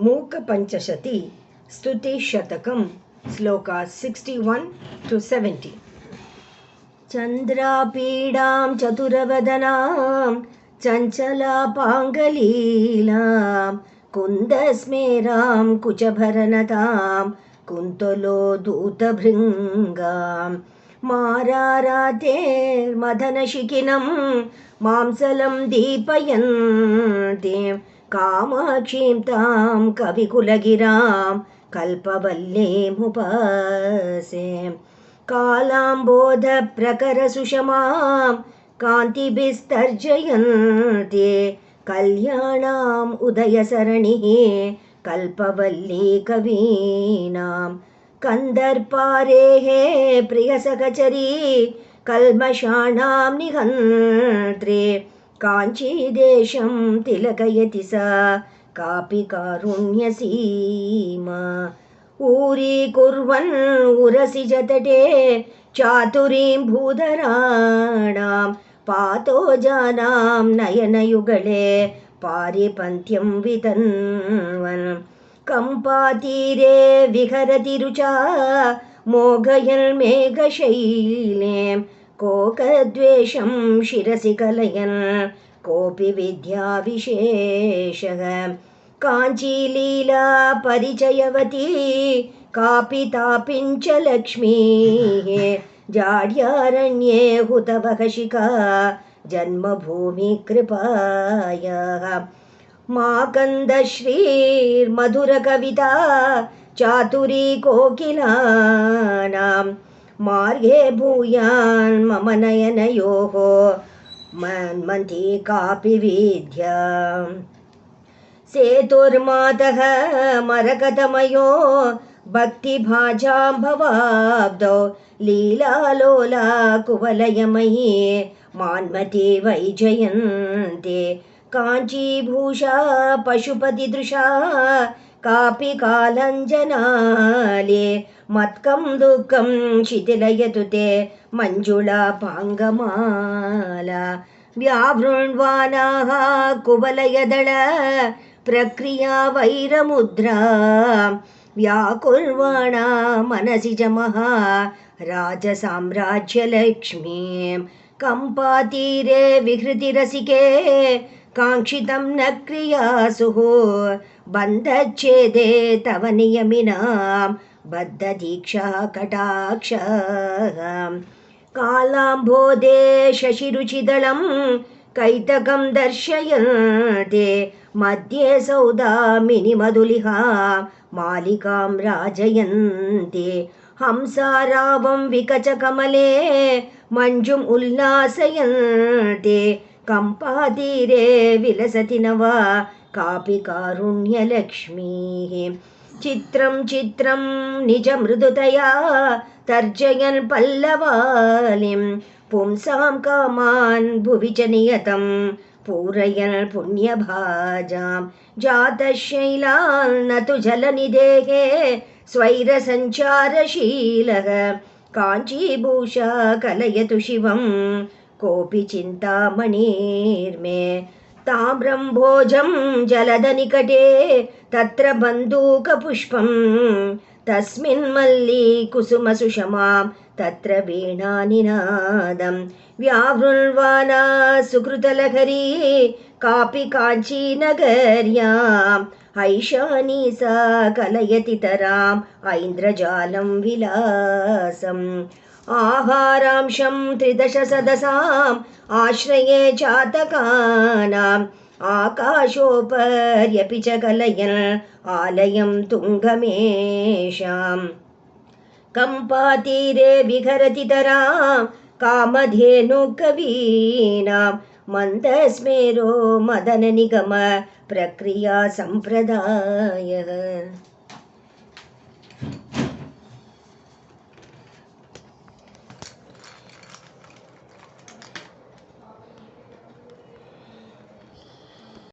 मूकपञ्चशती स्तुतिशतकं श्लोका 61 to 70। चन्द्रापीडां चतुरवदनां चञ्चलापाङ्गलीलां कुन्दस्मेरां कुचभरनतां कुन्तलोदूतभृङ्गां मारारातेर्मदनशिखिनं मांसलं दीपयन्तीं कामाक्षीं तां कविकुलगिरां कल्पवल्लीमुपासे कालाम्बोधप्रकरसुषमां कान्तिभिस्तर्जयन्ते कल्याणाम् उदयसरणिः कल्पवल्ली कवीनां कन्दर्पारेः प्रियसहचरी कल्मषाणां निहन्त्रे काञ्चीदेशं तिलकयति सा कापि कारुण्यसीमा ऊरीकुर्वन् उरसि जतटे चातुरीं भूधराणां पातोजानां नयनयुगले पारिपन्त्यं वितन्वन् कम्पातीरे विहरति रुचा मोघयन् मेघशैलें कोकद्वेषं शिरसि कलयन् कोऽपि विद्याविशेषः काञ्चीलीला परिचयवती कापि तापिञ्च लक्ष्मीः जाड्यारण्ये हुतवहशिखा जन्मभूमिकृपायाः माकन्दश्रीर्मधुरकविता चातुरी कोकिलानां मार्गे भूयान् मम नयनयोः मन्मथी कापि विद्या सेतुर्मातः मरकतमयो भक्तिभाजाम्भवाब्धौ लीलालोला कुवलयमयी मान्मती वैजयन्ते काञ्चीभूषा पशुपतिदृशा कापि कालञ्जनाले मत्कं दुःखं शिथिलयतु ते मञ्जुळापाङ्गमाला व्यावृण्वानाः कुवलयदळ प्रक्रिया वैरमुद्रा व्याकुर्वाणा मनसि च महा राजसाम्राज्यलक्ष्मीं कम्पातीरे विहृतिरसिके काङ्क्षितं न क्रियासुः बन्धच्छेदे तव नियमिनां बद्धदीक्षा कटाक्षः कालाम्बोधे शशिरुचिदलं कैतकं दर्शयन्ते मध्ये सौदामिनी मधुलिहा मालिकां राजयन्ते हंसारावं विकचकमले मञ्जुम् उल्लासयन्ते कम्पातीरे विलसति न वा कापि कारुण्यलक्ष्मीः चित्रं चित्रं निजमृदुतया तर्जयन् पल्लवालिं पुंसां कामान् भुवि च नियतं पूरयन् पुण्यभाजां जातशैलान् न तु जलनिधेः स्वैरसञ्चारशीलः काञ्चीभूषा कलयतु शिवं कोऽपि चिन्तामणिर्मे ताम्रं भोजं जलदनिकटे तत्र बन्दूकपुष्पं तस्मिन् मल्ली कुसुमसुषमां तत्र वीणानिनादं व्यावृण्वाना सुकृतलहरी कापि काञ्चीनगर्याम् ऐशानी सा कलयति तराम् ऐन्द्रजालं विलासम् आहारांशं 13 सदसाम् आश्रये चातकानाम् आकाशोपर्यपि च कलयन् आलयं तुङ्गमेषाम् कम्पातीरे विहरति तरां कामधेनुकवीनां मन्दस्मेरो मदननिगम प्रक्रिया सम्प्रदायः।